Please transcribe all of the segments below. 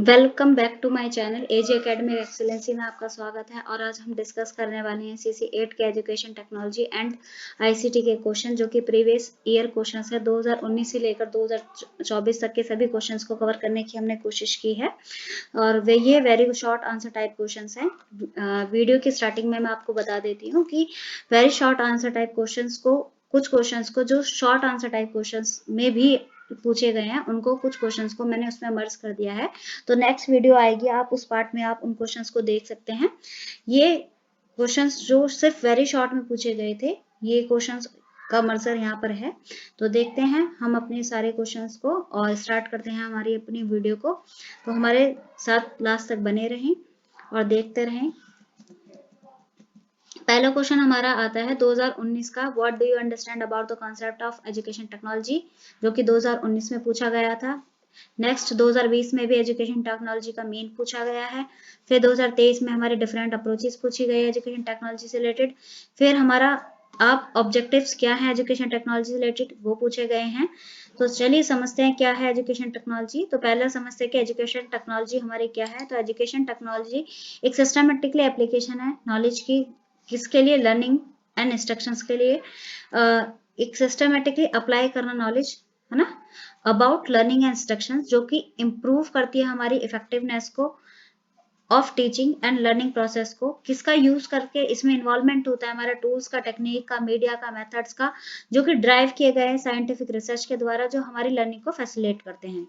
Welcome back to my channel AG Academy Excellency में आपका स्वागत है। और आज हम डिस्कस करने वाले हैं CC8 के एजुकेशन टेक्नोलॉजी एंड ICT के क्वेश्चन, जो कि प्रीवियस ईयर क्वेश्चंस है। 2019 से लेकर 2024 तक के सभी क्वेश्चंस को कवर करने की हमने कोशिश की है और ये very short answer type questions हैं। वीडियो की स्टार्टिंग में मैं आपको बता देती हूँ कि very short answer type questions को, कुछ क्वेश्चंस को जो शॉर्ट आंसर टाइप क्वेश्चंस में भी पूछे गए हैं, उनको कुछ क्वेश्चंस को मैंने उसमें मर्ज कर दिया है। तो नेक्स्ट वीडियो आएगी, आप उस पार्ट में आप उन क्वेश्चंस को देख सकते हैं। ये क्वेश्चंस जो सिर्फ वेरी शॉर्ट में पूछे गए थे, ये क्वेश्चंस का मर्जर यहाँ पर है। तो देखते हैं हम अपने सारे क्वेश्चंस को और स्टार्ट करते हैं हमारी अपनी वीडियो को। तो हमारे साथ लास्ट तक बने रहें और देखते रहें। पहला क्वेश्चन हमारा आता है 2019 का, what do you understand about the concept of education technology, जो कि 2019 में पूछा गया था। नेक्स्ट 2020 में भी एजुकेशन टेक्नोलॉजी का मेन पूछा गया है। फिर 2023 में हमारे डिफरेंट अप्रोचेस पूछी गई एजुकेशन टेक्नोलॉजी से रिलेटेड। फिर हमारा आप ऑब्जेक्टिव्स क्या है एजुकेशन टेक्नोलॉजी से रिलेटेड, वो पूछे गए हैं। तो चलिए समझते हैं क्या है एजुकेशन टेक्नोलॉजी। तो पहला समझते हैं कि एजुकेशन टेक्नोलॉजी हमारी क्या है। तो एजुकेशन टेक्नोलॉजी एक सिस्टमेटिकली एप्लीकेशन है नॉलेज की। किसके लिए? लर्निंग एंड इंस्ट्रक्शंस के लिए। एक सिस्टमेटिकली अप्लाई करना नॉलेज, है ना, अबाउट लर्निंग एंड इंस्ट्रक्शंस, जो कि इम्प्रूव करती है हमारी इफेक्टिवनेस को of teaching and learning process को। किसका यूज करके इसमें इन्वॉल्वमेंट होता है? हमारा टूल्स का, टेक्निक का, मीडिया का, मेथड्स का, जो कि ड्राइव किए गए हैं साइंटिफिक रिसर्च के द्वारा, जो हमारी लर्निंग को फैसिलिटेट करते हैं।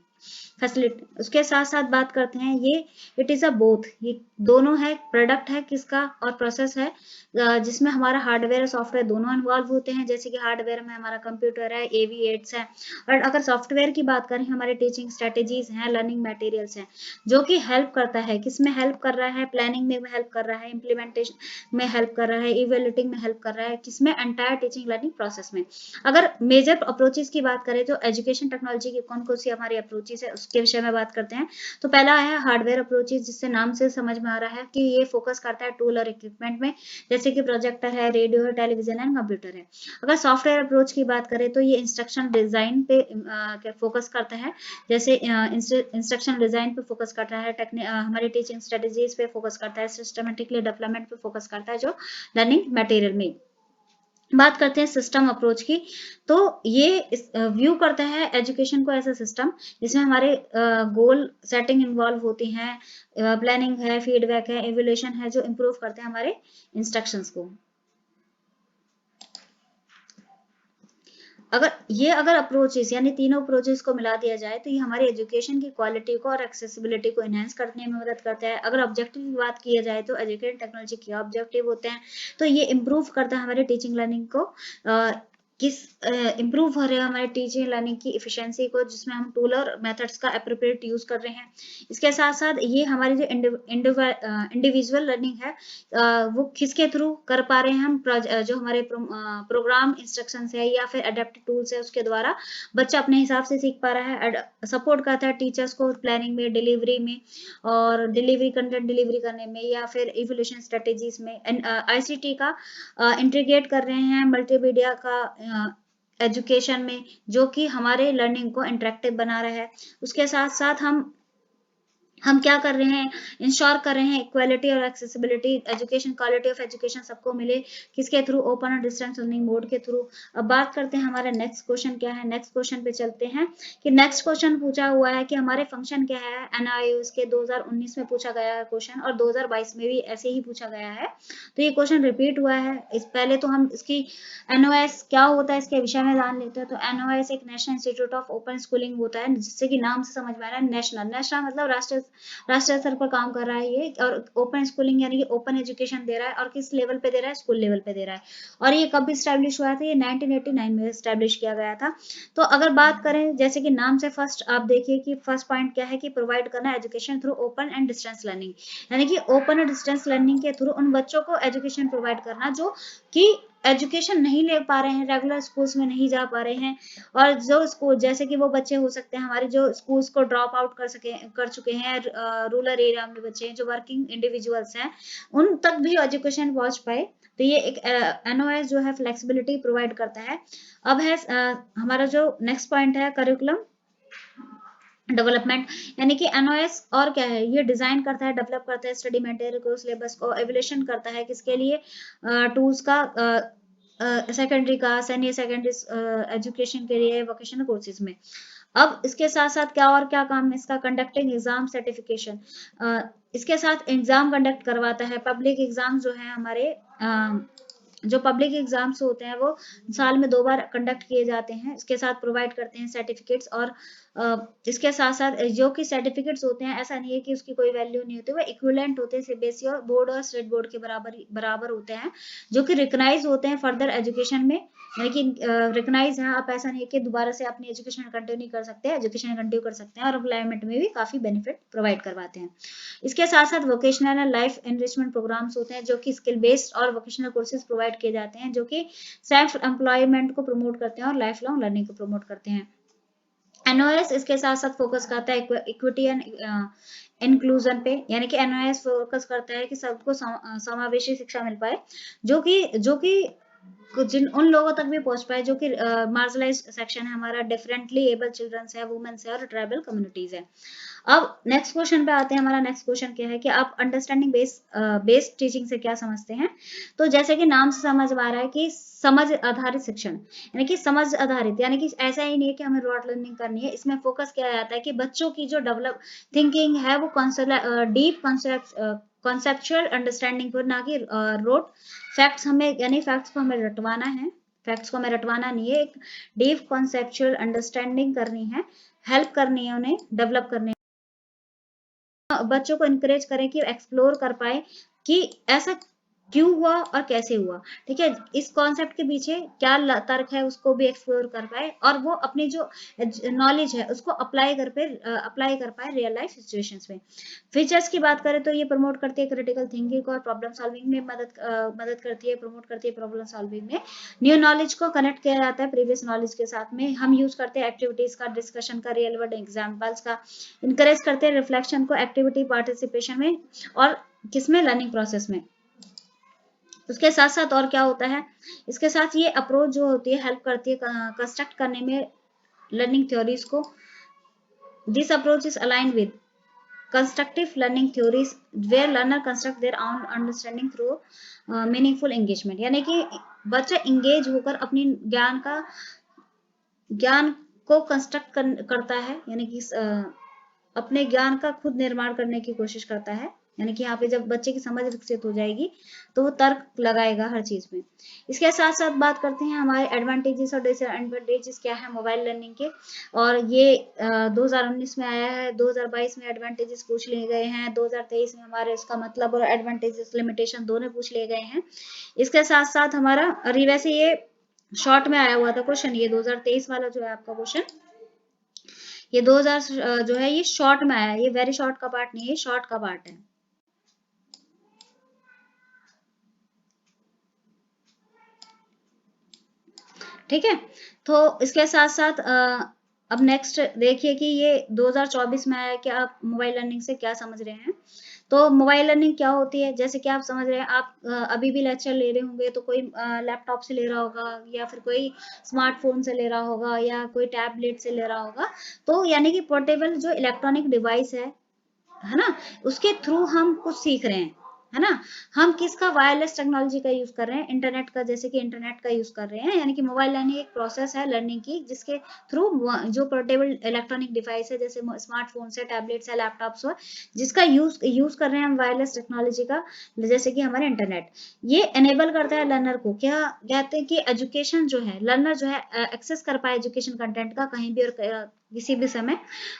उसके साथ साथ बात करते हैं, ये इट इज अ बोथ, ये दोनों है, प्रोडक्ट है किसका और प्रोसेस है, जिसमें हमारा हार्डवेयर और सॉफ्टवेयर दोनों इन्वॉल्व होते हैं। जैसे कि हार्डवेयर में हमारा कंप्यूटर है, AV8 है, और अगर सॉफ्टवेयर की बात करें, हमारे टीचिंग स्ट्रेटेजीज हैं, लर्निंग मटेरियल्स हैं, जो कि हेल्प करता है। किसमें हेल्प कर रहा है? प्लानिंग में हेल्प कर रहा है, इम्प्लीमेंटेशन में हेल्प कर रहा है, इवेल्युएटिंग में हेल्प कर रहा है। किसमें? एंटायर टीचिंग लर्निंग प्रोसेस में। अगर मेजर अप्रोचेस की बात करें तो एजुकेशन टेक्नोलॉजी की कौन कौन सी हमारी अप्रोचेस है, उसके विषय में बात करते हैं। तो पहला है हार्डवेयर अप्रोचेस, जिससे नाम से समझ में आ रहा है कि ये फोकस करता है टूल और इक्विपमेंट में, जैसे कि प्रोजेक्टर है, रेडियो है, टेलीविजन एंड कंप्यूटर है। अगर सॉफ्टवेयर अप्रोच की बात करें तो ये इंस्ट्रक्शन डिजाइन पे फोकस करता है, जैसे इंस्ट्रक्शन डिजाइन पे फोकस करता है, हमारी टीचिंग स्ट्रेटेजीज पे फोकस करता है, सिस्टमेटिकली डेवलपमेंट पे फोकस करता है, जो लर्निंग मटेरियल में। बात करते हैं सिस्टम अप्रोच की, तो ये व्यू करता है एजुकेशन को ऐसा सिस्टम जिसमें हमारे गोल सेटिंग इन्वॉल्व होती हैं, प्लानिंग है, फीडबैक है, इवोल्यूशन है, जो इम्प्रूव करते हैं हमारे इंस्ट्रक्शंस को। अगर अप्रोचेस यानी तीनों अप्रोचेस को मिला दिया जाए तो ये हमारी एजुकेशन की क्वालिटी को और एक्सेसिबिलिटी को एनहांस करने में मदद करता है। अगर ऑब्जेक्टिव की बात किया जाए तो एजुकेशन टेक्नोलॉजी के ऑब्जेक्टिव होते हैं, तो ये इम्प्रूव करता है हमारे टीचिंग लर्निंग को, किस इम्प्रूव हो रहा है हमारे टीचिंग लर्निंग की इफिशियंसी को, जिसमें हम टूल और मेथड्स का अप्रोप्रिएट यूज कर रहे हैं। इसके साथ साथ ये हमारी जो इंडिविजुअल लर्निंग है, वो किसके थ्रू कर पा रहे हैं हम, जो हमारे प्रोग्राम इंस्ट्रक्शंस है या फिर अडेप्टिव टूल्स है, उसके द्वारा बच्चा अपने हिसाब से सीख पा रहा है। सपोर्ट करता है टीचर्स को प्लानिंग में, डिलीवरी में, और कंटेंट डिलीवरी करने में, या फिर इवोल्यूशन स्ट्रेटेजीज में। ICT का इंटीग्रेट कर रहे हैं मल्टीमीडिया का एजुकेशन में, जो कि हमारे लर्निंग को इंटरेक्टिव बना रहा है। उसके साथ साथ हम क्या कर रहे हैं? इंश्योर कर रहे हैं इक्वालिटी और accessibility, education, quality of education सबको मिले। किसके थ्रू? ओपन और डिस्टेंस लर्निंग मोड के थ्रू। अब बात करते हैं हमारा नेक्स्ट क्वेश्चन क्या है। नेक्स्ट क्वेश्चन पे चलते हैं कि नेक्स्ट क्वेश्चन पूछा हुआ है कि हमारे फंक्शन क्या है। NIOS के 2019 में पूछा गया है क्वेश्चन, और 2022 में भी ऐसे ही पूछा गया है। तो ये क्वेश्चन रिपीट हुआ है। इस पहले तो हम इसकी NOS क्या होता है इसके विषय में जान लेते हैं। तो NOS एक national institute of open schooling होता है, जिससे कि नाम से समझ में आ रहा है नेशनल मतलब राष्ट्रीय स्तर पर काम कर रहा है ये। और ओपन स्कूलिंग यानी कि ओपन एजुकेशन दे रहा है, और किस लेवल पे दे रहा है? स्कूल लेवल पे दे रहा है। और ये कब स्टैब्लिश हुआ था? ये 1989 में स्टैब्लिश किया गया था। तो अगर बात करें, जैसे कि नाम से फर्स्ट आप देखिए कि फर्स्ट पॉइंट क्या है कि प्रोवाइड करना education through open and distance learning, यानी कि ओपन और डिस्टेंस लर्निंग के थ्रू उन बच्चों को एजुकेशन प्रोवाइड करना जो कि एजुकेशन नहीं ले पा रहे हैं, रेगुलर स्कूल्स में नहीं जा पा रहे हैं, और जो स्कूल, जैसे कि वो बच्चे हो सकते हैं हमारे जो स्कूल्स को ड्रॉप आउट कर चुके हैं, रूरल एरिया में बच्चे हैं, जो वर्किंग इंडिविजुअल्स हैं, उन तक भी एजुकेशन पहुंच पाए। तो ये एक NOS जो है फ्लेक्सिबिलिटी प्रोवाइड करता है। अब है हमारा जो नेक्स्ट पॉइंट है करिकुलम डेवलपमेंट, यानी कि एनओएस और क्या है, ये डिजाइन करता है, डेवलप करता है स्टडी मटेरियल को, सिलेबस को एवोल्यूशन करता है, किसके लिए, टूल्स का, सेकेंडरी का, सीनियर सेकेंडरी एजुकेशन के लिए, वोकेशनल कोर्सेज में। अब इसके साथ साथ क्या और क्या काम है इसका, कंडक्टिंग एग्जाम सर्टिफिकेशन, इसके साथ एग्जाम कंडक्ट करवाता है, पब्लिक एग्जाम जो है हमारे, जो पब्लिक एग्जाम्स होते हैं वो साल में 2 बार कंडक्ट किए जाते हैं, इसके साथ प्रोवाइड करते हैं सर्टिफिकेट्स, और इसके साथ साथ जो कि सर्टिफिकेट्स होते हैं ऐसा नहीं है कि उसकी कोई वैल्यू नहीं होती, वो इक्विवेलेंट होते हैं सीबीएसई और बोर्ड और स्टेट बोर्ड के बराबर होते हैं, जो कि रिकग्नाइज होते हैं फर्दर एजुकेशन में, यानी कि रिकग्नाइज है, आप ऐसा नहीं है कि दोबारा से अपनी एजुकेशन कंटिन्यू कर सकते हैं, एजुकेशन कंटिन्यू कर सकते हैं, और एम्प्लॉयमेंट में भी काफी बेनिफिट प्रोवाइड करवाते हैं। इसके साथ साथ vocational and life enrichment programs होते हैं, जो कि स्किल बेस्ड और वोकेशनल कोर्सेज प्रोवाइड किए जाते हैं, जो कि सेल्फ एम्प्लॉयमेंट को प्रमोट करते हैं और लाइफ लॉन्ग लर्निंग को प्रमोट करते हैं। एनओएस इसके साथ साथ फोकस करता है इक्विटी एंड इंक्लूजन पे, यानी कि एनओएस फोकस करता है कि सबको समावेशी शिक्षा मिल पाए, जो कि जिन उन लोगों तक भी पहुंच पाए जो कि मार्जिनलाइज्ड सेक्शन है हमारा, डिफरेंटली एबल चिल्ड्रंस है, वुमेन्स है और ट्राइबल कम्युनिटीज है। अब नेक्स्ट क्वेश्चन पे आते हैं, हमारा नेक्स्ट क्वेश्चन क्या है कि आप अंडरस्टैंडिंग बेस्ड टीचिंग से क्या समझते हैं। तो जैसे कि नाम से समझ आ रहा है कि समझ आधारित शिक्षण, यानी कि समझ आधारित, यानी कि ऐसा ही नहीं है कि हमें रोट लर्निंग करनी है, इसमें फोकस किया जाता है कि बच्चों की जो डेवलप थिंकिंग है वो डीप कॉन्सेप्चुअल अंडरस्टैंडिंग पर, ना कि रोट फैक्ट्स, हमें यानी फैक्ट्स को हमें रटवाना है, फैक्ट्स को हमें रटवाना नहीं है, एक डीप कॉन्सेप्चुअल अंडरस्टैंडिंग करनी है, हेल्प करनी है उन्हें डेवलप करने, बच्चों को इनकरेज करें कि एक्सप्लोर कर पाए कि ऐसा क्यों हुआ और कैसे हुआ, ठीक है, इस कॉन्सेप्ट के पीछे क्या तर्क है उसको भी एक्सप्लोर कर पाए, और वो अपनी जो नॉलेज है उसको अप्लाई कर पाए रियल लाइफ सिचुएशंस में। फीचर्स की बात करें तो ये प्रमोट करती है क्रिटिकल थिंकिंग और प्रॉब्लम सॉल्विंग में, मदद करती है, प्रमोट करती है प्रॉब्लम सॉल्विंग में। न्यू नॉलेज को कनेक्ट किया जाता है प्रीवियस नॉलेज के साथ में, हम यूज करते हैं एक्टिविटीज का, डिस्कशन का, रियल वर्ल्ड एग्जाम्पल्स का, इनकरेज करते हैं रिफ्लेक्शन को, एक्टिविटी पार्टिसिपेशन में, और किसमें, लर्निंग प्रोसेस में। उसके साथ साथ और क्या होता है, इसके साथ ये अप्रोच जो होती है हेल्प करती है कंस्ट्रक्ट करने में लर्निंग थ्योरीज को। This approach is align with constructive learning theories where learner construct their own understanding through meaningful engagement, यानी कि बच्चा इंगेज होकर अपनी ज्ञान को कंस्ट्रक्ट करता है, यानी कि अपने ज्ञान का खुद निर्माण करने की कोशिश करता है, यानी कि यहाँ पे जब बच्चे की समझ विकसित हो जाएगी तो वो तर्क लगाएगा हर चीज में। इसके साथ साथ बात करते हैं हमारे एडवांटेजेस और डिसएडवांटेजेस क्या है मोबाइल लर्निंग के, और ये 2019 में आया है, 2022 में एडवांटेजेस पूछ लिए गए हैं, 2023 में हमारे इसका मतलब और एडवांटेजेस लिमिटेशन दोनों पूछ लिए गए हैं। इसके साथ साथ हमारा, अरे वैसे ये शॉर्ट में आया हुआ था क्वेश्चन, ये 2023 वाला जो है आपका क्वेश्चन, ये 2000 जो है ये शॉर्ट में आया है, ये वेरी शॉर्ट का पार्ट नहीं है, शॉर्ट का पार्ट है। ठीक है, तो इसके साथ साथ अब नेक्स्ट देखिए कि ये 2024 में आया कि आप मोबाइल लर्निंग से क्या समझ रहे हैं। तो मोबाइल लर्निंग क्या होती है, जैसे कि आप समझ रहे हैं, आप अभी भी लेक्चर ले रहे होंगे तो कोई लैपटॉप से ले रहा होगा, या फिर कोई स्मार्टफोन से ले रहा होगा, या कोई टैबलेट से ले रहा होगा, तो यानी कि पोर्टेबल जो इलेक्ट्रॉनिक डिवाइस है ना, उसके थ्रू हम कुछ सीख रहे हैं, है ना, हम किसका, वायरलेस टेक्नोलॉजी का यूज कर रहे हैं, इंटरनेट का, जैसे कि इंटरनेट का यूज कर रहे हैं, यानी कि मोबाइल लर्निंग एक प्रोसेस है लर्निंग की, जिसके थ्रू जो पोर्टेबल इलेक्ट्रॉनिक डिवाइस है, जैसे स्मार्टफोन से, टैबलेट्स है, लैपटॉप्स हो, जिसका यूज कर रहे हैं हम वायरलेस टेक्नोलॉजी का, जैसे कि हमारे इंटरनेट, ये एनेबल करता है लर्नर को, क्या कहते हैं कि एजुकेशन जो है, लर्नर जो है एक्सेस कर पाए एजुकेशन कंटेंट का कहीं भी और किसी भी समय।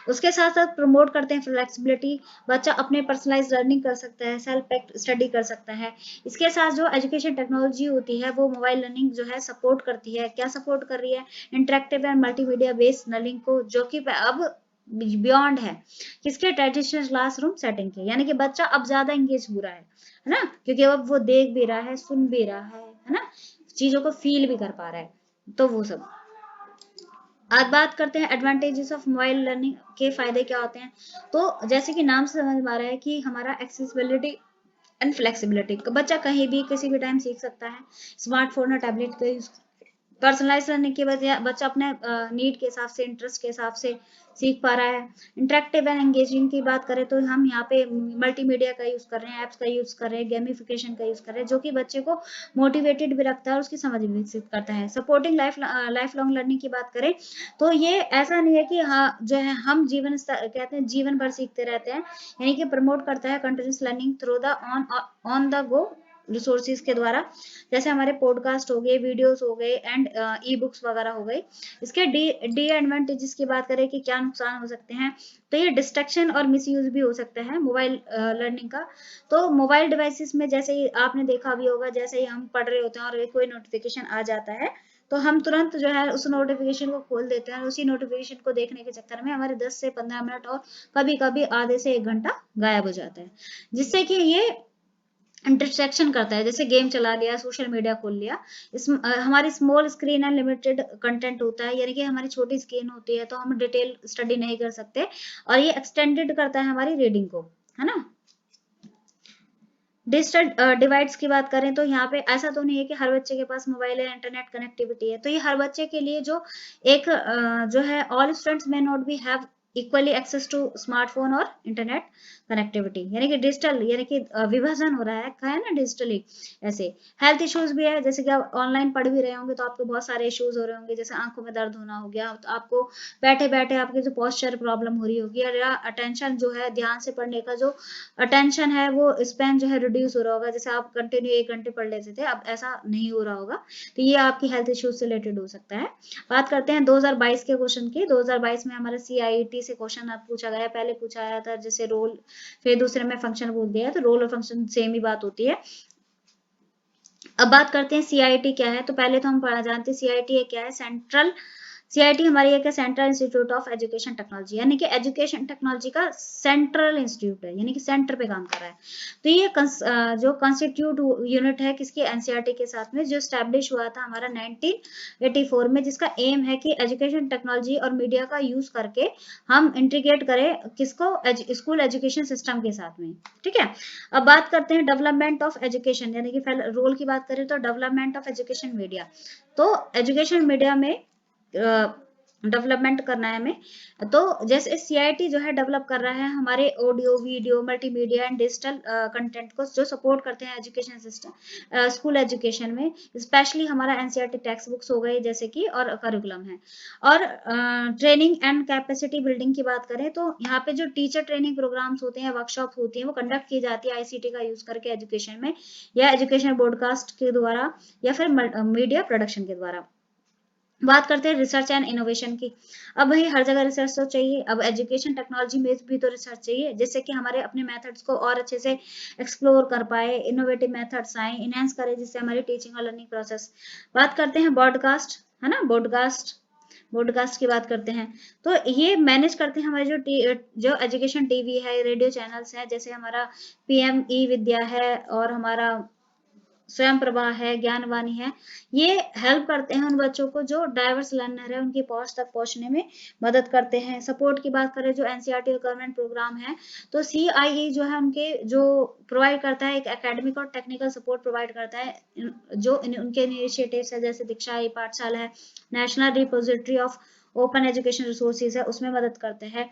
उसके साथ साथ प्रमोट करते हैं फ्लेक्सिबिलिटी, बच्चा अपने पर्सनलाइज लर्निंग कर सकता है, सेल्फ स्टडी कर सकता है। इसके साथ जो एजुकेशन टेक्नोलॉजी होती है वो मोबाइल लर्निंग जो है सपोर्ट करती है, क्या सपोर्ट कर रही है, interactive and multimedia based learning को, जो कि अब बियॉन्ड है किसके, ट्रेडिशनल क्लासरूम सेटिंग के, यानी कि बच्चा अब ज्यादा इंगेज हो रहा है ना, क्योंकि अब वो देख भी रहा है, सुन भी रहा है ना, चीजों को फील भी कर पा रहा है, तो वो सब। आज बात करते हैं एडवांटेजेस ऑफ मोबाइल लर्निंग के फायदे क्या होते हैं। तो जैसे कि नाम से समझ में आ रहा है कि हमारा एक्सेसिबिलिटी एंड फ्लेक्सिबिलिटी, बच्चा कहीं भी किसी भी टाइम सीख सकता है, स्मार्टफोन और टैबलेट का यूज पर्सनलाइज लर्निंग की वजह बच्चा अपने नीड के हिसाब से, इंटरेस्ट के हिसाब से सीख पा रहा है। इंटरेक्टिव एंड एंगेजिंग की बात करें तो हम यहाँ पे मल्टीमीडिया का यूज कर रहे हैं, ऐप्स का यूज कर रहे हैं, गेमिफिकेशन का यूज कर रहे हैं, जो कि बच्चे को मोटिवेटेड भी रखता है और उसकी समझ भी विकसित करता है। सपोर्टिंग लाइफ लॉन्ग लर्निंग की बात करें तो ये ऐसा नहीं है कि हाँ जो है हम कहते हैं जीवन भर सीखते रहते हैं, यानी कि प्रमोट करता है continuous learning through the on the go resources के द्वारा, जैसे हमारे पॉडकास्ट हो गए, वीडियोस हो गए एंड ई बुक्स वगैरह हो गई। इसके डी एडवांटेजेस की बात करें कि क्या नुकसान हो सकते हैं, तो ये डिस्ट्रैक्शन और मिसयूज भी हो सकता है मोबाइल लर्निंग का। तो मोबाइल डिवाइसेस में जैसे ही आपने देखा भी होगा, जैसे ही हम पढ़ रहे होते हैं और कोई नोटिफिकेशन आ जाता है तो हम तुरंत जो है उस नोटिफिकेशन को खोल देते हैं और उसी नोटिफिकेशन को देखने के चक्कर में हमारे 10 से 15 मिनट और कभी कभी आधे से 1 घंटा गायब हो जाता है, जिससे कि ये इंटरसेक्शन करता है। जैसे गेम चला लिया, सोशल मीडिया खोल लिया, हमारी small screen and limited content होता है, यानी कि हमारी छोटी स्क्रीन होती है तो हम डिटेल स्टडी नहीं कर सकते, और ये एक्सटेंडेड करता है हमारी रीडिंग को, है ना। डिजिटल डिवाइड्स की बात करें तो यहाँ पे ऐसा तो नहीं है कि हर बच्चे के पास मोबाइल है, इंटरनेट कनेक्टिविटी है, तो ये हर बच्चे के लिए जो एक जो है all students may not be have equally access to smartphone और इंटरनेट कनेक्टिविटी, यानी कि डिजिटल यानी कि विभाजन हो रहा है ना डिजिटली। ऐसे हेल्थ इश्यूज भी है, जैसे कि आप ऑनलाइन पढ़ भी रहे होंगे तो आपको बहुत सारे इश्यूज हो रहे होंगे, जैसे आंखों में दर्द होना हो गया, तो आपको बैठे बैठे आपके जो पोस्चर प्रॉब्लम हो रही होगी, या अटेंशन जो है, ध्यान से पढ़ने का जो अटेंशन है वो स्पैन जो है रिड्यूस हो रहा होगा, जैसे आप कंटिन्यू 1 घंटे पढ़ लेते थे अब ऐसा नहीं हो रहा होगा, तो ये आपकी हेल्थ इश्यूज से रिलेटेड हो सकता है। बात करते हैं 2022 के क्वेश्चन की। 2022 में हमारा CIET से क्वेश्चन पूछा गया, पहले पूछा आया था जैसे रोल, फिर दूसरे में फंक्शन बोल दिया है, तो रोल और फंक्शन सेम ही बात होती है। अब बात करते हैं CIT क्या है, तो पहले तो हम पढ़ा जानते हैं CIT क्या है। CIT हमारी एक central institute of education technology, यानी कि एजुकेशन टेक्नोलॉजी का सेंट्रल इंस्टीट्यूट है, यानी कि सेंटर पे काम कर रहा है। तो ये जो कॉन्स्टिट्यूट यूनिट है किसकी, NCERT के साथ में, जो स्टैब्लिश हुआ था हमारा 1984 में, जिसका एम है कि एजुकेशन टेक्नोलॉजी और मीडिया का यूज करके हम इंटीग्रेट करें किसको, स्कूल एजुकेशन सिस्टम के साथ में, ठीक है। अब बात करते हैं डेवलपमेंट ऑफ एजुकेशन, यानी कि रोल की बात करें तो डेवलपमेंट ऑफ एजुकेशन मीडिया, तो एजुकेशन मीडिया में डेवलपमेंट करना है हमें। तो जैसे CIT जो है डेवलप कर रहा है हमारे audio, video, multimedia and digital content को जो सपोर्ट करते हैं एजुकेशन सिस्टम, स्कूल एजुकेशन में, स्पेशली हमारा NCERT टेक्स्ट बुक्स हो गए जैसे कि, और करिकुलम है। और ट्रेनिंग एंड कैपेसिटी बिल्डिंग की बात करें तो यहाँ पे जो टीचर ट्रेनिंग प्रोग्राम्स होते हैं, वर्कशॉप होती है, वो कंडक्ट की जाती है ICT का यूज करके एजुकेशन में, या एजुकेशन ब्रॉडकास्ट के द्वारा, या फिर मीडिया प्रोडक्शन के द्वारा। बात करते हैं रिसर्च एंड इनोवेशन की। अब भाई हर जगह रिसर्च तो चाहिए, अब एजुकेशन टेक्नोलॉजी में भी तो रिसर्च चाहिए, जिससे कि हमारे अपने मेथड्स को और अच्छे से एक्सप्लोर कर पाए, इनोवेटिव मेथड्स आए, इनहेंस करें, जिससे हमारी टीचिंग और लर्निंग प्रोसेस। बात करते हैं ब्रॉडकास्ट, है ना, ब्रॉडकास्ट की बात करते हैं, तो ये मैनेज करते हैं हमारे जो एजुकेशन टीवी है, रेडियो चैनल्स हैं, जैसे हमारा PM ई विद्या है, और हमारा स्वयं प्रभा है, ज्ञानवाणी है। ये हेल्प करते हैं उन बच्चों को जो डाइवर्स लर्नर है, उनकी पहुंच तक पहुंचने में मदद करते हैं। सपोर्ट की बात करें जो NCERT और गवर्नमेंट प्रोग्राम है, तो CIE जो है उनके जो प्रोवाइड करता है, एक एकेडमिक और टेक्निकल सपोर्ट प्रोवाइड करता है, जो उनके इनिशिएटिव्स है, जैसे दीक्षा ई पाठशाला है, national repository of open education resources है, उसमें मदद करते हैं।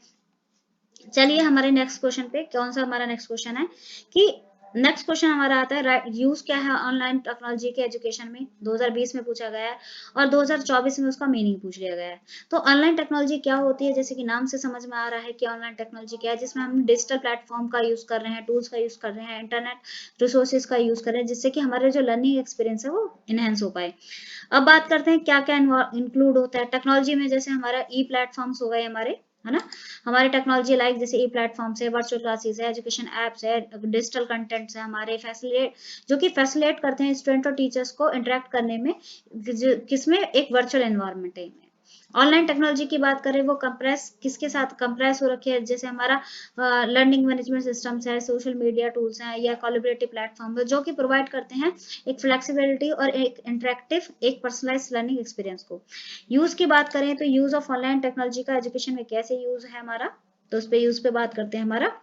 चलिए हमारे नेक्स्ट क्वेश्चन पे, कौन सा हमारा नेक्स्ट क्वेश्चन है कि नेक्स्ट क्वेश्चन हमारा आता है यूज क्या है ऑनलाइन टेक्नोलॉजी के एजुकेशन में, 2020 में पूछा गया है, और 2024 में उसका मीनिंग पूछ लिया गया है। तो ऑनलाइन टेक्नोलॉजी क्या होती है, जैसे कि नाम से समझ में आ रहा है कि ऑनलाइन टेक्नोलॉजी क्या है, जिसमें हम डिजिटल प्लेटफॉर्म का यूज कर रहे हैं, टूल्स का यूज कर रहे हैं, इंटरनेट रिसोर्सेज का यूज कर रहे हैं, जिससे कि हमारे जो लर्निंग एक्सपीरियंस है वो इनहेंस हो पाए। अब बात करते हैं क्या क्या इंक्लूड होता है टेक्नोलॉजी में, जैसे हमारा ई प्लेटफॉर्म्स हो गए हमारे, है ना, हमारे टेक्नोलॉजी लाइक जैसे ई प्लेटफॉर्म्स है, वर्चुअल क्लासेस है, एजुकेशन एप्स है, डिजिटल कंटेंट्स है हमारे, जो कि फैसिलिटेट करते हैं स्टूडेंट और टीचर्स को इंटरेक्ट करने में, किसमें, एक वर्चुअल एनवायरनमेंट है। ऑनलाइन टेक्नोलॉजी की बात करें वो कंप्रेस किसके साथ कंप्रेस हो रखी है, जैसे हमारा लर्निंग मैनेजमेंट सिस्टम्स है, सोशल मीडिया टूल्स हैं, या कोलैबोरेटिव प्लेटफॉर्म है, जो कि प्रोवाइड करते हैं एक फ्लेक्सिबिलिटी और एक इंटरेक्टिव, एक पर्सनलाइज लर्निंग एक्सपीरियंस को। यूज की बात करें तो यूज ऑफ ऑनलाइन टेक्नोलॉजी का एजुकेशन में कैसे यूज है हमारा, तो उस पर यूज पे बात करते हैं हमारा।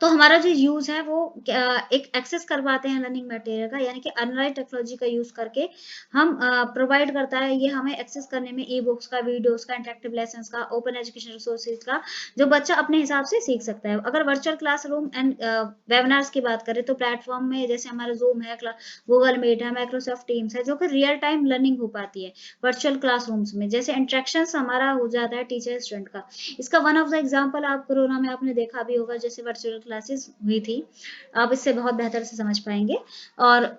तो हमारा जो यूज है वो एक एक्सेस कर पाते हैं लर्निंग मटेरियल का, यानी कि ऑनलाइन टेक्नोलॉजी का यूज करके हम प्रोवाइड करता है ये हमें एक्सेस करने में ई बुक्स का, वीडियोस का, इंटरेक्टिव लेसन्स का, ओपन एजुकेशन रिसोर्सेज का, जो बच्चा अपने हिसाब से सीख सकता है। अगर वर्चुअल क्लासरूम एंड वेबिनार्स की बात करें तो प्लेटफॉर्म में जैसे हमारा जूम है, गूगल मीट है, माइक्रोसॉफ्ट टीम्स है, जो कि रियल टाइम लर्निंग हो पाती है वर्चुअल क्लासरूम्स में, जैसे इंटरेक्शन हमारा हो जाता है टीचर स्टूडेंट का। इसका वन ऑफ द एग्जाम्पल आप कोरोना में आपने देखा भी होगा, जैसे वर्चुअल क्लासेस हुई थी, आप इससे बहुत बेहतर से समझ पाएंगे। और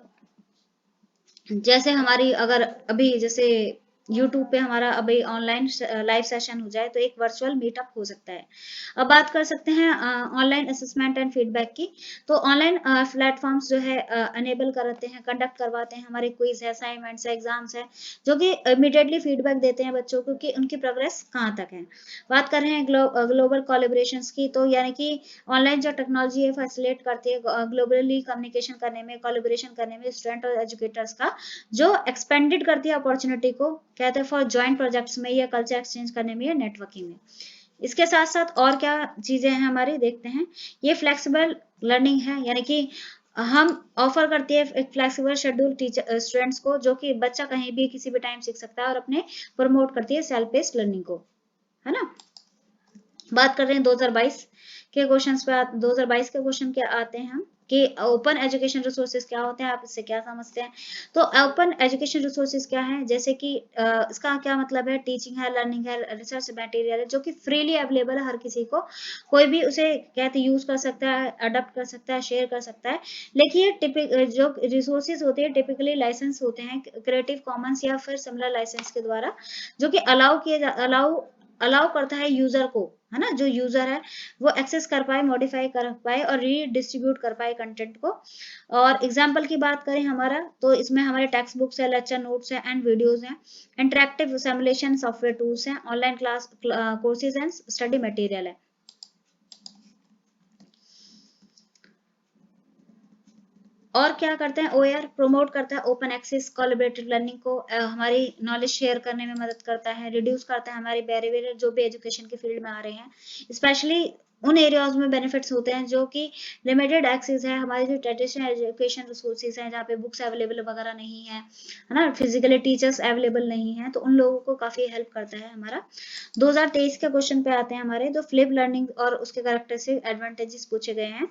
जैसे हमारी अगर अभी जैसे यूट्यूब पे हमारा अभी ऑनलाइन लाइव सेशन हो जाए तो एक वर्चुअल मीटअप हो सकता है। अब बात कर सकते हैं ऑनलाइन असेसमेंट एंड फीडबैक की। तो ऑनलाइन प्लेटफॉर्म्स जो है अनेबल करते हैं, कंडक्ट करवाते हैं, हमारे क्विज है, असाइनमेंट्स है, एग्जाम्स है, जो कि इमीडिएटली फीडबैक देते हैं बच्चों को कि उनकी प्रोग्रेस कहाँ तक है। बात कर रहे हैं ग्लोबल कोलैबोरेशंस की, तो यानी कि ऑनलाइन जो टेक्नोलॉजी है फैसिलिटेट करती है ग्लोबली कम्युनिकेशन करने में, कोलैबोरेशन करने में स्टूडेंट और एजुकेटर्स का, जो एक्सपेंडेड करती है अपॉर्चुनिटी को, कहते हैं फॉर ज्वाइंट प्रोजेक्ट्स में या कल्चर एक्सचेंज करने में या नेटवर्किंग में। इसके साथ साथ और क्या चीजें हैं हमारी, देखते हैं। ये फ्लेक्सिबल लर्निंग है, यानी कि हम ऑफर करती है एक फ्लेक्सिबल शेड्यूल टीचर स्टूडेंट्स को, जो कि बच्चा कहीं भी किसी भी टाइम सीख सकता है, और अपने प्रमोट करती है सेल्फ बेस्ड लर्निंग को, है ना। बात कर रहे हैं 2022 के क्वेश्चंस पे, 2022 के क्वेश्चन क्या आते हैं हम, कि ओपन एजुकेशन रिसोर्सेज क्या होते हैं, आप इससे क्या समझते हैं। तो ओपन एजुकेशन रिसोर्सेज क्या है, जैसे कि इसका क्या मतलब है, टीचिंग है, लर्निंग है, रिसर्च मटेरियल है, जो कि फ्रीली अवेलेबल है हर किसी को, कोई भी उसे कहते यूज कर सकता है, अडॉप्ट कर सकता है, शेयर कर सकता है। लेकिन ये जो रिसोर्सेज होते हैं टिपिकली लाइसेंस होते हैं क्रिएटिव कॉमन्स या फिर सिमिलर लाइसेंस के द्वारा, जो कि अलाउ करता है यूजर को, है ना, जो यूजर है वो एक्सेस कर पाए, मॉडिफाई कर पाए और रीडिस्ट्रीब्यूट कर पाए कंटेंट को। और एग्जाम्पल की बात करें हमारा, तो इसमें हमारे टेक्स्ट बुक्स है, लेक्चर नोट्स है एंड वीडियोस हैं, इंटरेक्टिव सिमुलेशन सॉफ्टवेयर टूल्स हैं, online class courses and study material है। और क्या करते हैं, ओएआर प्रमोट करता है ओपन एक्सेस कोलैबोरेटिव लर्निंग को, हमारी नॉलेज शेयर करने में मदद करता है, रिड्यूस करता है हमारी बैरियर जो भी एजुकेशन के फील्ड में आ रहे हैं, स्पेशली उन एरियाज में बेनिफिट्स होते हैं जो कि लिमिटेड एक्सेस है, हमारी जो ट्रेडिशनल एजुकेशन रिसोर्सेज हैं जहाँ पे बुक्स अवेलेबल वगैरह नहीं है, है ना, फिजिकली टीचर्स अवेलेबल नहीं है, तो उन लोगों को काफी हेल्प करता है हमारा। 2023 के क्वेश्चन पे आते हैं हमारे, तो फ्लिप लर्निंग और उसके कैरेक्टरिस्टिक एडवांटेजेस पूछे गए हैं।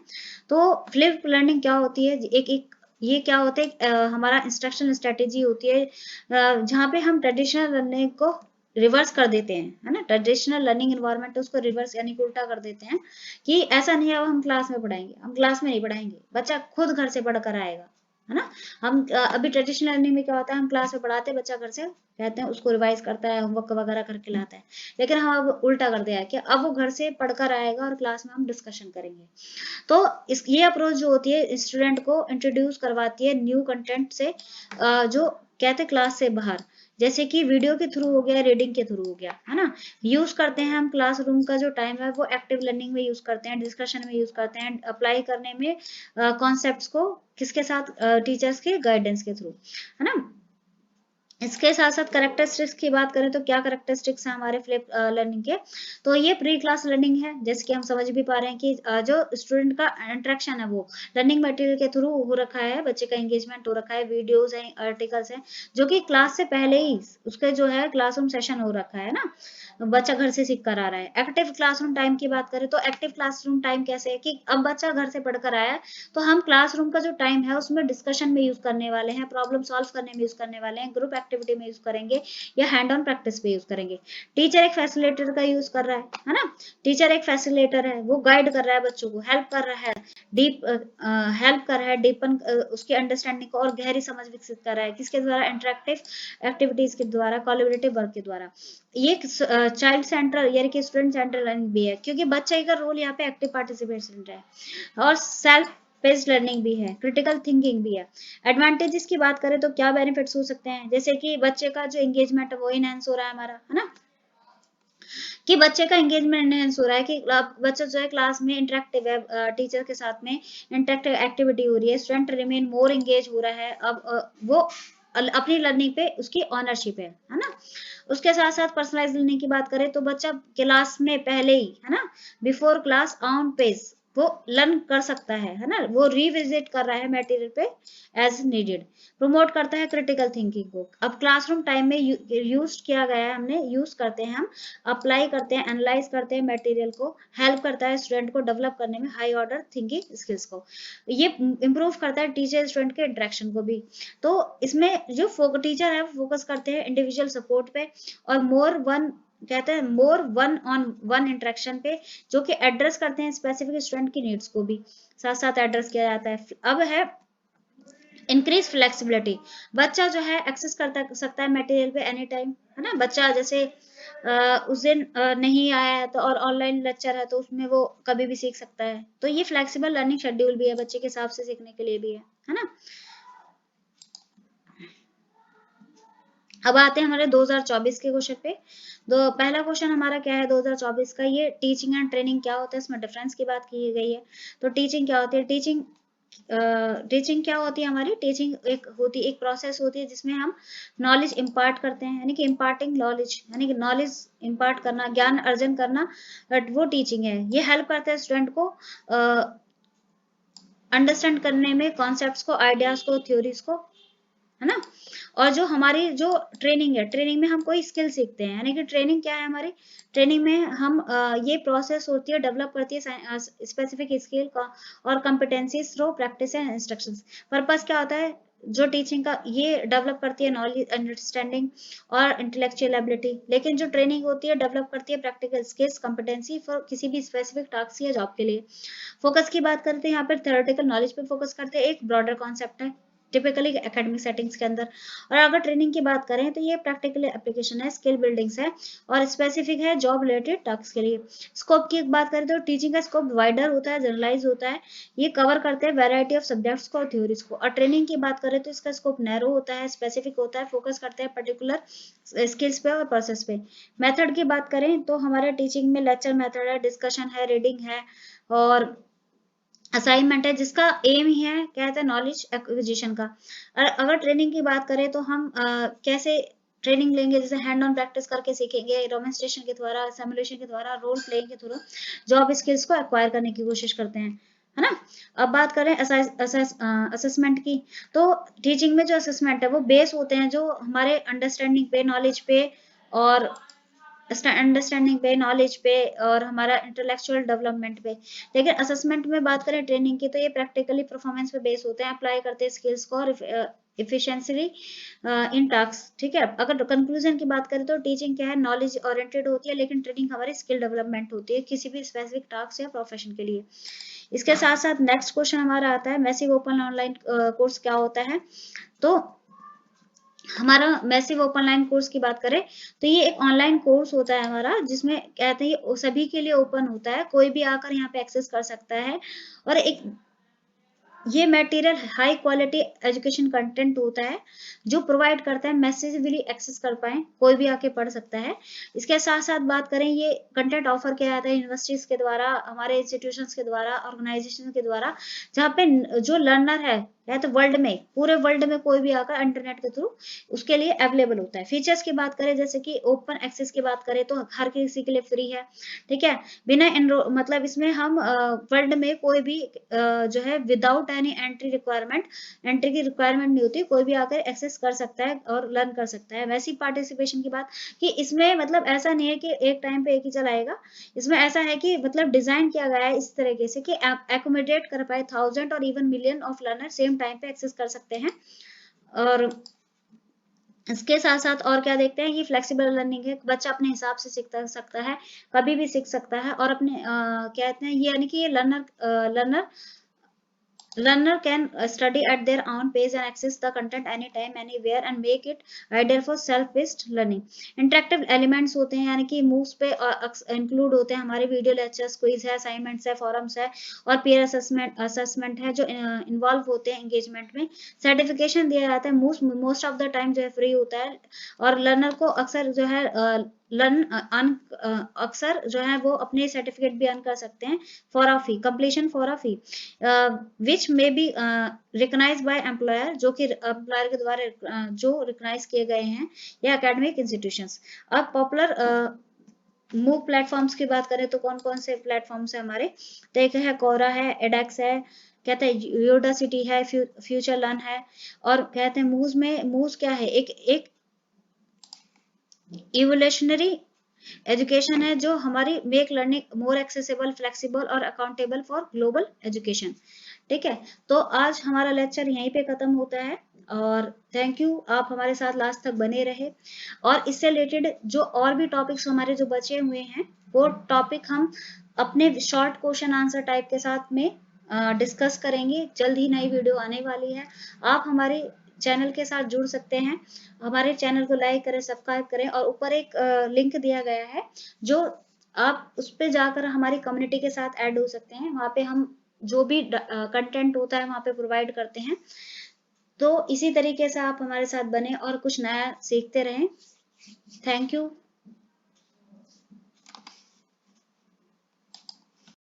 तो फ्लिप लर्निंग क्या होती है, एक ये क्या होता है, हमारा इंस्ट्रक्शन स्ट्रेटेजी होती है जहाँ पे हम ट्रेडिशनल लर्निंग को रिवर्स कर देते हैं, है ना, ट्रेडिशनल लर्निंग एनवायरनमेंट उसको रिवर्स यानी कि उल्टा कर देते हैं, कि ऐसा नहीं है अब हम क्लास में पढ़ाएंगे, हम क्लास में नहीं पढ़ाएंगे, बच्चा खुद घर से पढ़कर आएगा, है ना। हम अभी ट्रेडिशनल लर्निंग में क्या होता है, हम क्लास में पढ़ाते हैं, बच्चा घर से कहते हैं उसको रिवाइज करता है, होमवर्क वगैरह करके लाता है। लेकिन हम अब उल्टा कर दिया है कि अब वो घर से पढ़कर आएगा और क्लास में हम डिस्कशन करेंगे। तो ये अप्रोच जो होती है स्टूडेंट को इंट्रोड्यूस करवाती है न्यू कंटेंट से, जो कहते हैं क्लास से बाहर, जैसे कि वीडियो के थ्रू हो गया, रीडिंग के थ्रू हो गया, है ना। यूज करते हैं हम क्लासरूम का जो टाइम है वो एक्टिव लर्निंग में यूज करते हैं, डिस्कशन में यूज करते हैं, अप्लाई करने में कॉन्सेप्ट्स को किसके साथ, टीचर्स के गाइडेंस के थ्रू, है ना। इसके साथ साथ करेक्टरिस्टिक्स की बात करें तो क्या करेक्टरिस्टिक्स हैं हमारे फ्लिप लर्निंग के, तो ये प्री क्लास लर्निंग है, जैसे कि हम समझ भी पा रहे हैं कि जो स्टूडेंट का इंटरेक्शन है वो लर्निंग मटेरियल के थ्रू हो रखा है, बच्चे का एंगेजमेंट हो रखा है, वीडियोस हैं, आर्टिकल्स हैं, जो कि क्लास से पहले ही उसके जो है क्लासरूम सेशन हो रखा है ना, बच्चा घर से सीख कर आ रहा है। एक्टिव क्लासरूम टाइम की बात करें तो एक्टिव क्लासरूम टाइम कैसे है, कि अब बच्चा घर से पढ़कर आया है तो हम क्लासरूम का जो टाइम है उसमें डिस्कशन में यूज करने वाले हैं, प्रॉब्लम सॉल्व करने में यूज करने वाले हैं, ग्रुप एक्टिविटी में यूज करेंगे या हैंड ऑन प्रैक्टिस पे यूज करेंगे। टीचर एक फैसिलिटेटर का यूज कर रहा है ना, टीचर एक फैसिलिटेटर है, वो गाइड कर रहा है बच्चों को, हेल्प कर रहा है, डीप हेल्प कर रहा है, डीपन उसकी अंडरस्टैंडिंग को और गहरी समझ विकसित कर रहा है, किसके द्वारा, इंटरेक्टिव एक्टिविटीज के द्वारा, कोलैबोरेटिव वर्क के द्वारा। ये चाइल्ड सेंटर यानी कि स्टूडेंट सेंटर लर्निंग भी है, क्योंकि बच्चे का रोल यहाँ पे एक्टिव पार्टिसिपेशन है, और सेल्फ बेस्ड लर्निंग भी है, क्रिटिकल थिंकिंग भी है। एडवांटेजेस की बात करें तो क्या बेनिफिट्स हो सकते हैं, जैसे कि बच्चे का जो एंगेजमेंट है वो इनहेंस हो रहा है हमारा, है ना, कि बच्चे का एंगेजमेंट इनहेंस हो रहा है, कि बच्चा जो है क्लास में इंटरेक्टिव है, टीचर के साथ में इंटरेक्टिव एक्टिविटी हो रही है, स्टूडेंट रिमेन मोर एंगेज हो रहा है, अब वो अपनी लर्निंग पे उसकी ऑनरशिप है ना। उसके साथ साथ पर्सनलाइज लर्निंग की बात करें तो बच्चा क्लास में पहले ही, है ना, बिफोर क्लास ऑन पेज वो लर्न कर सकता है ना, वो रिविजिट कर रहा है मटेरियल पे एज नीडेड। प्रमोट करता है क्रिटिकल थिंकिंग को। अब क्लासरूम टाइम में यूज किया गया है, हमने यूज करते हैं, हम अप्लाई करते हैं, एनालाइज करते हैं मटेरियल को, हेल्प करता है स्टूडेंट को डेवलप करने में हाई ऑर्डर थिंकिंग स्किल्स को। ये इंप्रूव करता है टीचर स्टूडेंट के इंटरेक्शन को भी। तो इसमें जो टीचर है वो फोकस करते हैं इंडिविजुअल सपोर्ट पे और मोर वन, कहते हैं more one on one interaction पे, जो कि एड्रेस करते हैं स्पेसिफिक स्टूडेंट की नीड्स को भी साथ साथ एड्रेस किया जाता है। अब है इंक्रीज फ्लेक्सिबिलिटी। बच्चा जो है एक्सेस करता सकता है मटेरियल पे एनी टाइम, है ना। बच्चा जैसे उस दिन नहीं आया है तो और ऑनलाइन लेक्चर है तो उसमें वो कभी भी सीख सकता है। तो ये फ्लेक्सिबल लर्निंग शेड्यूल भी है, बच्चे के हिसाब से सीखने के लिए भी है ना। अब आते हैं हमारे 2024 के क्वेश्चन पे। तो पहला क्वेश्चन हमारा क्या है 2024 का, ये टीचिंग एंड ट्रेनिंग क्या होता है, इसमें डिफरेंस की बात की गई है। तो टीचिंग क्या होती है, टीचिंग क्या होती है हमारी, टीचिंग एक प्रोसेस होती है जिसमें हम नॉलेज इम्पार्ट करते हैं, यानी कि इम्पार्टिंग नॉलेज, यानी कि नॉलेज इम्पार्ट करना, ज्ञान अर्जन करना, वो टीचिंग है। ये हेल्प करता है स्टूडेंट को अंडरस्टैंड करने में कॉन्सेप्ट्स को, आइडियाज को, थ्योरीज को, है ना। और जो हमारी जो ट्रेनिंग है, ट्रेनिंग में हम कोई स्किल सीखते हैं, यानी कि ट्रेनिंग क्या है हमारी, ट्रेनिंग में हम ये प्रोसेस होती है, डेवलप करती है स्पेसिफिक स्किल का और competencies through practice and instructions. Purpose क्या होता है, जो टीचिंग का ये डेवलप करती है नॉलेज, अंडरस्टैंडिंग और इंटेलेक्चुअल एबिलिटी। लेकिन जो ट्रेनिंग होती है डेवलप करती है प्रैक्टिकल स्किल्स, कॉम्पिटेंसी फॉर किसी भी स्पेसिफिक टास्क या जॉब के लिए। फोकस की बात करते हैं यहाँ पर थ्योरेटिकल नॉलेज पे फोकस करते हैं, एक ब्रॉडर कॉन्सेप्ट है टिपिकली एकेडमिक सेटिंग्स के अंदर। और अगर ट्रेनिंग की बात करें तो ये प्रैक्टिकल एप्लीकेशन है, स्किल बिल्डिंग्स है और स्पेसिफिक है जॉब रिलेटेड टास्क के लिए। स्कोप की बात करें तो टीचिंग का स्कोप वाइडर होता है, जनरलाइज होता है, ये कवर करते हैं वैरायटी ऑफ सब्जेक्ट्स को और थ्योरीज को। और ट्रेनिंग की बात करें तो इसका स्कोप नैरो होता है, स्पेसिफिक होता है, फोकस करते हैं पर्टिकुलर स्किल्स पे और प्रोसेस पे। मेथड की बात करें तो हमारे टीचिंग में लेक्चर मेथड है, डिस्कशन है, रीडिंग है और असाइनमेंट है, जिसका एम ही है क्या कहते हैं नॉलेज एक्विजिशन का। और अगर ट्रेनिंग की बात करें तो हम कैसे ट्रेनिंग लेंगे, जैसे हैंड ऑन प्रैक्टिस करके सीखेंगे, डेमोंस्ट्रेशन के द्वारा, सिमुलेशन के द्वारा, रोल प्लेइंग के थ्रू जॉब स्किल्स को एक्वायर करने की कोशिश करते हैं, है ना। अब बात करें असेसमेंट की, तो टीचिंग में जो असेसमेंट है वो बेस होते हैं जो हमारे अंडरस्टैंडिंग पे, नॉलेज पे और अंडरस्टैंडिंग पे, नॉलेज पे और हमारा इंटेलेक्चुअल डेवलपमेंट पे। लेकिन असेसमेंट में बात करें ट्रेनिंग की तो ये प्रैक्टिकली परफॉर्मेंस पे बेस होते हैं, अप्लाई करते हैं स्किल्स को और इफिशिएंटली इन टास्क। ठीक है, अगर कंक्लूजन की बात करें तो टीचिंग क्या है, नॉलेज ओरिएंटेड होती है, लेकिन ट्रेनिंग हमारी स्किल डेवलपमेंट होती है किसी भी स्पेसिफिक टास्क या प्रोफेशन के लिए। इसके साथ साथ नेक्स्ट क्वेश्चन हमारा आता है मैसिव ओपन ऑनलाइन कोर्स क्या होता है। तो हमारा मैसिव ओपन लाइन कोर्स की बात करें तो ये एक ऑनलाइन कोर्स होता है हमारा, जिसमें कहते हैं ये सभी के लिए ओपन होता है, कोई भी आकर यहाँ पे एक्सेस कर सकता है। और एक ये material high quality education content होता है जो प्रोवाइड करता है, मैसेजली एक्सेस कर पाए, कोई भी आके पढ़ सकता है। इसके साथ साथ बात करें, ये कंटेंट ऑफर किया जाता है यूनिवर्सिटीज के द्वारा, हमारे इंस्टीट्यूशंस के द्वारा, ऑर्गेनाइजेशन के द्वारा, जहाँ पे जो लर्नर है तो वर्ल्ड में, पूरे वर्ल्ड में कोई भी आकर इंटरनेट के थ्रू उसके लिए अवेलेबल होता है। फीचर्स की बात करें, जैसे कि ओपन एक्सेस की बात करें तो हर किसी के लिए फ्री है, ठीक है, बिना मतलब इसमें हम वर्ल्ड में कोई भी जो है without any entry requirement, entry की रिक्वायरमेंट नहीं होती, कोई भी आकर एक्सेस कर सकता है और लर्न कर सकता है। वैसी पार्टिसिपेशन की बात कि इसमें मतलब ऐसा नहीं है कि एक टाइम पे एक ही चलाएगा, इसमें ऐसा है कि मतलब डिजाइन किया गया है इस तरीके से कि एकोमोडेट कर पाए थाउजेंड और even million of learner same time पे एक्सेस कर सकते हैं। और इसके साथ साथ और क्या देखते हैं, ये फ्लेक्सिबल लर्निंग है, बच्चा अपने हिसाब से सीख सकता है, कभी भी सीख सकता है और अपने कहते हैं ये, यानी कि ये learner learner can study at their own pace and access the content anytime anywhere and make it ideal for self paced learning। Interactive elements होते हैं, यानी कि मूव्स पे इंक्लूड होते हैं हमारे वीडियो लेक्चर्स, क्विज है, असाइनमेंट्स है, फॉरम्स है और पीयर असेसमेंट है जो इन्वॉल्व होते हैं एंगेजमेंट में। सर्टिफिकेशन दिया जाता है, मोस्ट ऑफ द टाइम जो है फ्री होता है और लर्नर को अक्सर जो है अक्सर जो है वो अपने सर्टिफिकेट भी अर्न कर सकते हैं for a fee, completion for a fee, which may be recognised by employer, जो कि एम्प्लॉयर के द्वारा जो रिकॉग्नाइज किए गए हैं या एकेडमिक इंस्टीट्यूशंस। अब पॉपुलर मूक प्लेटफॉर्म्स की बात करें तो कौन कौन से प्लेटफॉर्म्स है हमारे, तो एक है कोरा है, एडेक्स है, कहते हैं यूडासिटी है, फ्यूचर लर्न है, और कहते हैं मूज में, मूज क्या है, एक इवोल्यूशनरी एजुकेशन है जो हमारी make learning more accessible, flexible और अकाउंटेबल फॉर ग्लोबल एजुकेशन। ठीक है, तो आज हमारा लेक्चर यहीं पे खत्म होता है, और थैंक यू, आप हमारे साथ लास्ट तक बने रहे। और इससे रिलेटेड जो और भी टॉपिक्स हमारे जो बचे हुए हैं, वो टॉपिक हम अपने शॉर्ट क्वेश्चन आंसर टाइप के साथ में डिस्कस करेंगे। जल्द ही नई वीडियो आने वाली है, आप हमारे चैनल के साथ जुड़ सकते हैं। हमारे चैनल को लाइक करें, सब्सक्राइब करें, और ऊपर एक लिंक दिया गया है जो आप उस पर जाकर हमारी कम्युनिटी के साथ ऐड हो सकते हैं। वहाँ पे हम जो भी कंटेंट होता है वहाँ पे प्रोवाइड करते हैं। तो इसी तरीके से आप हमारे साथ बने और कुछ नया सीखते रहें। Thank you.